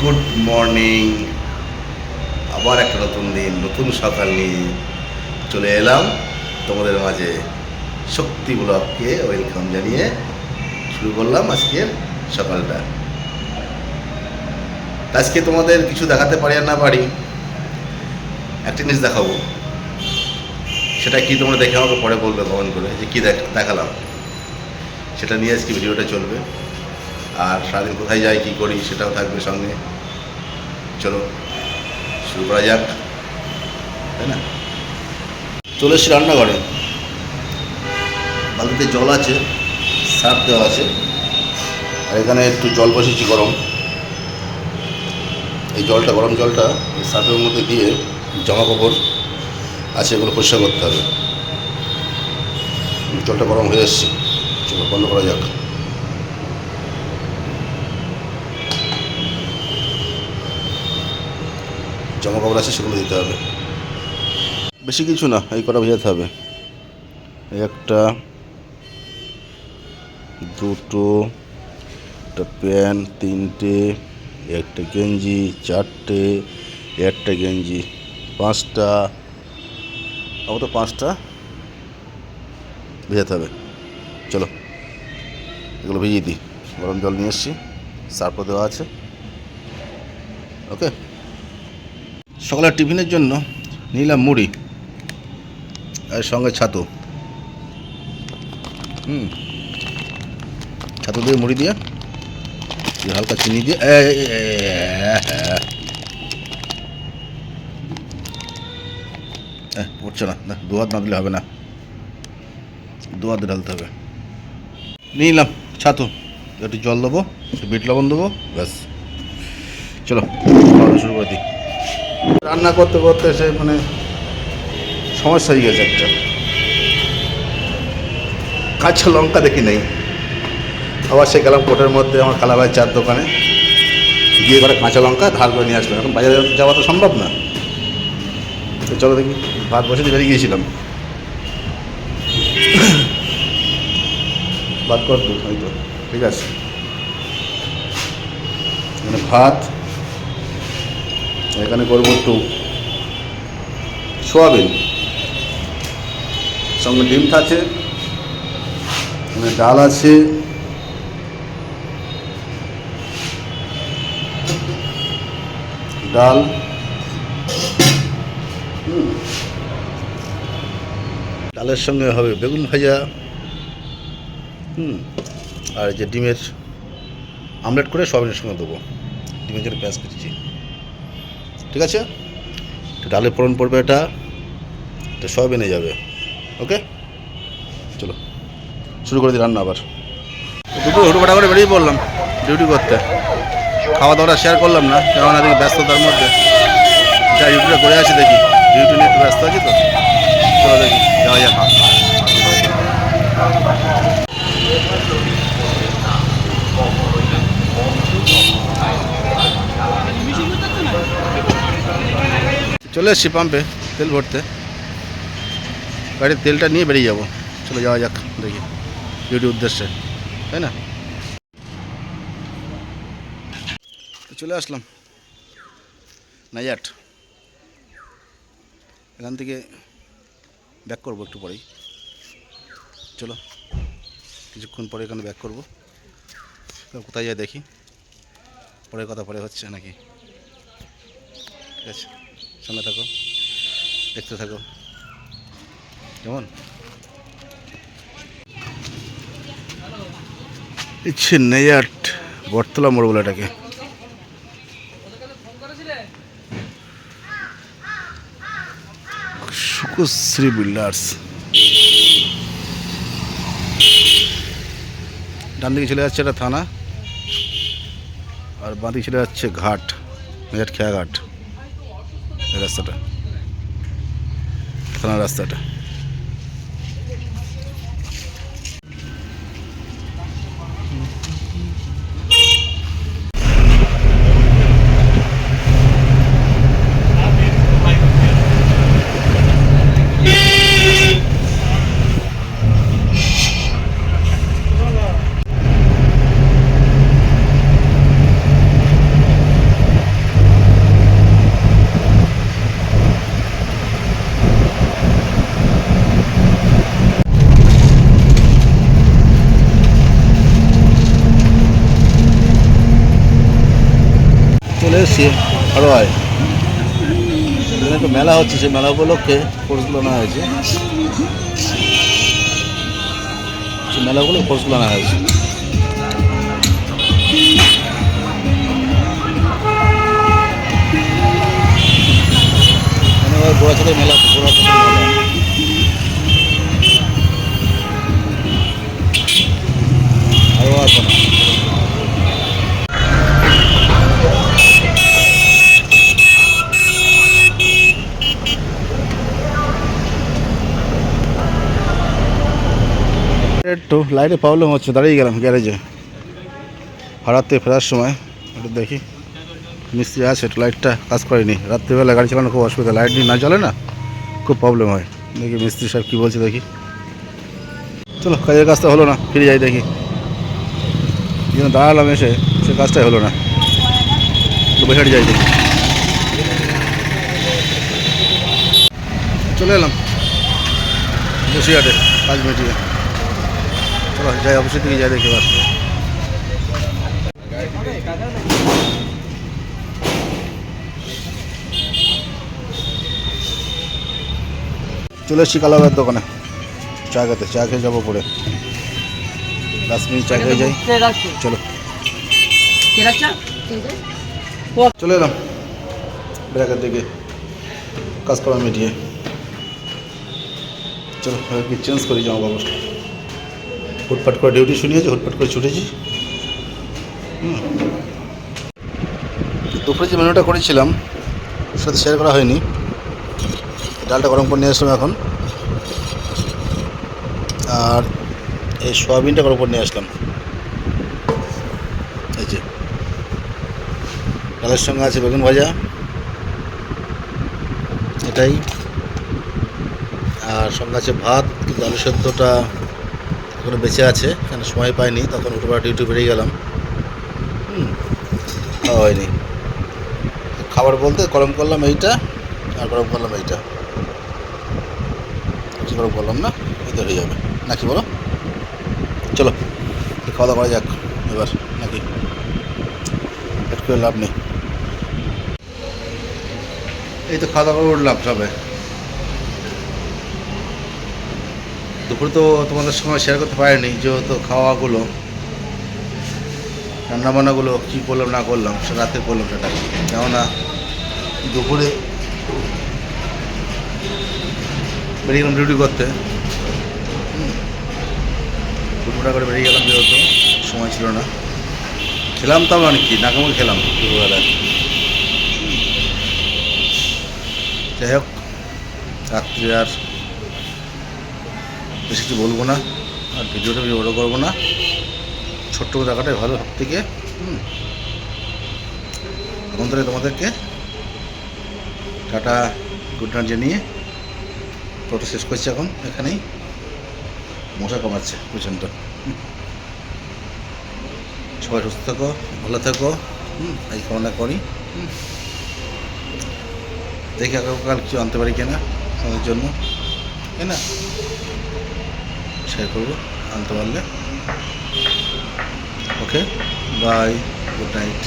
Good morning. আবার একটা নতুন দিন, নতুন সকাল নিয়ে চলে এলাম তোমাদের মাঝে। শক্তি ব্লগকে ওয়েলকাম জানিয়ে শুরু করলাম আজকের সকালটা। আজকে তোমাদের কিছু দেখাতে পারি আর না পারি, একটা জিনিস দেখাবো। সেটা কি তোমরা দেখে আমাকে পরে বলবে কমেন্ট করে যে কী দেখালাম। সেটা নিয়ে আজকে ভিডিওটা চলবে। আর সারাদিন কোথায় যাই কী করি সেটাও থাকবে সঙ্গে। চলো শুরু করা যাক, তাই না? চলে এসছি রান্নাঘরে। বালতিতে জল আছে, সার্ফ দেওয়া আছে, আর এখানে একটু জল বসেছি গরম। এই জলটা, গরম জলটা এই সার্ফের মধ্যে দিয়ে জামা কাপড় আছে এগুলো পরিষ্কার করতে হবে। জলটা গরম হয়ে এসছে, চলো বন্ধ করা যাক। জামা কাপড় আছে সেগুলো দিতে হবে, বেশি কিছু না, এই কটা ভেজাতে হবে। একটা, দুটো, একটা প্যান্ট, তিনটে, একটা গেঞ্জি, চারটে, একটা গেঞ্জি, পাঁচটা, আপাতত পাঁচটা ভেজাতে হবে। চলো এগুলো ভিজিয়ে দিই। গরম জল নিয়ে এসছি, সার্ফও দেওয়া আছে। ওকে, সকালের টিফিনের জন্য নিলাম মুড়ি আর সঙ্গে ছাতু। ছাতু দিয়ে মুড়ি দিয়ে হালকা চিনি দিয়ে পড়ছে না, দু হাত না দিলে হবে না, দু হাতে ঢালতে হবে। নিলাম ছাতু, একটু জল দেবো, বিট লবণ দেবো, ব্যাস। চলো শুরু করে দিই। রান্না করতে করতে সে সমস্যা হয়ে গেছে একটা। কাঁচা লঙ্কা দেখি নেই, আবার সে গেলাম কোর্টের মধ্যে আমার খালা ভাই চার দোকানে, গিয়ে করে কাঁচা লঙ্কা ধার করে নিয়ে আসলাম। এখন বাজারে যাওয়া তো সম্ভব না, তো চলো দেখি। ভাত বসে বেরিয়ে গিয়েছিলাম, ভাত করতো হয়তো, ঠিক আছে। ভাত এখানে করবো একটু সোয়াবিন, সঙ্গে ডিম আছে, ডাল আছে, ডাল, ডালের সঙ্গে হবে বেগুন ভাজা, আর যে ডিমের আমলেট করে সোয়াবিনের সঙ্গে দেবো। ডিমের জন্য পেঁয়াজ কেটেছি, ঠিক আছে। ডালের ফোড়ন পড়বে, এটা সোয়াবিনে যাবে। ওকে, চলো শুরু করে দিই রান্না। আবার দুপুরে হুটোপাটা করে বেরিয়ে পড়লাম ডিউটি করতে। খাওয়া দাওয়াটা শেয়ার করলাম না, কেননা দেখি ব্যস্ততার মধ্যে যা ডিউটিটা করে আছি, দেখি ডিউটি নিয়ে একটু ব্যস্ত আছি তো। চলো দেখি যাওয়া যাক। চলে এসছি পাম্পে তেল ভরতে, গাড়ির তেলটা নিয়ে বেরিয়ে যাবো। চলে যাওয়া যাক দেখি ডিউটির উদ্দেশ্যে, তাই না? চলে আসলাম নাইয়াট। এখান থেকে ব্যাক করবো একটু পরেই। চলো কিছুক্ষণ পরে এখানে ব্যাক করবো। কোথায় যায় দেখি, পরের কথা পরে হচ্ছে নাকি। ঠিক আছে, সঙ্গে থাকো, দেখতে থাকো। কেমন ইচ্ছে নেয়াট বটতলা মোড় বলে এটাকে। সুকুশ্রী বিল্ডার্স। ডান দিকে চলে যাচ্ছে একটা থানা, আর বাঁ দিকে চলে যাচ্ছে ঘাট, নেয়াট খেয়াঘাট। এই রাস্তাটা থানার রাস্তাটা। এসেছি আরও হয় এখানে একটা মেলা হচ্ছে, সেই মেলা উপলক্ষে কোর্সগুলো আনা হয়েছে, সেই মেলাগুলো কোর্সগুলো আনা হয়েছে। মানে গোড়া ছেলে মেলা, গোড়া ছেলে মেলা। আরও আছে না। একটু লাইটে প্রবলেম হচ্ছে, দাঁড়িয়ে গেলাম গ্যারেজে ভাড়াতে ফেরার সময়। একটু দেখি মিস্ত্রি আছে, একটু লাইটটা কাজ করেনি। রাত্রিবেলা গাড়ি চালানো খুব অসুবিধা, লাইট নিয়ে না জ্বলে না, খুব প্রবলেম হয়। দেখি মিস্ত্রি সাহেব কী বলছে দেখি। চলো, কাজের কাজটা হলো না, ফিরে যাই দেখি। যেন দাঁড়ালাম এসে, সে কাজটাই হলো না, একটু বসে যাই দেখি। চলে এলাম বসিরহাটে কাজ মিটিয়ে। চলো যাই, অফিসের দিকে যাই দেখি এবার। চলে এসেছি কালাবাইয়ের দোকানে চা খেতে, চা খেয়ে যাবো পরে। 10 মিনিট চা খেয়ে যাই। চলো চলে এলাম ব্র্যাকের দিকে কাজ করা মিটিয়ে। চলো কি চেঞ্জ করি জামা কাপড়। হুটপাট করে ডিউটি শুনিয়েছি, হুটপাট করে ছুটেছি। দুপুরে যে মেনুটা করেছিলাম সেটা শেয়ার করা হয়নি। ডালটা গরম করে নিয়ে আসলাম এখন, আর এই সয়াবিনটা গরম করে নিয়ে আসলাম। এই যে ডালের সঙ্গে আছে বেগুন ভাজা, এটাই। আর সঙ্গে আছে ভাত, কিন্তু আলু সেদ্ধটা এখনো বেঁচে আছে, এখানে সময় পাইনি, তখন উঠোবার ডিউটি বেরিয়ে গেলাম, খাওয়া হয়নি। খাবার বলতে গরম করলাম এইটা, আর গরম করলাম এইটা, কিছু গরম করলাম না, এতে হয়ে যাবে নাকি বলো? চলো খাওয়া দাওয়া করা যাক এবার, নাকি পেট করে লাভ নেই। এই তো খাওয়া দাওয়া করে উঠলাম সবে। দুপুরে তো তোমাদের সঙ্গে শেয়ার করতে পারিনি, যেহেতু খাওয়াগুলো রান্নাবান্নাগুলো কী করলাম না করলাম সে রাতে করলাম সেটা। কেননা দুপুরে বেরিয়ে গেলাম ডিউটি করতে, দুপুরটা করে বেরিয়ে গেলাম, যেহেতু সময় ছিল না। খেলাম তাও অনেক কি নাকামো খেলাম দুপুরবেলায়। যাই হোক, রাত্রে আর বেশি কিছু বলবো না, আর ভিডিওটা বেশি বড়ো করবো না, ছোট্ট করে দেখাটাই ভালো সব থেকে। এখন থেকে তোমাদেরকে টাটা গুড নাইট জানিয়ে ফটো শেষ করছি এখন এখানেই। মশা কমাচ্ছে প্রচণ্ড। সবাই সুস্থ থাকো, ভালো থাকো, এই কামনা করি। দেখি আগামীকাল কিছু আনতে পারি কিনা আমাদের জন্য, তাই না? শেয়ার করবো আনতে পারলে। ওকে, বাই, গুড নাইট।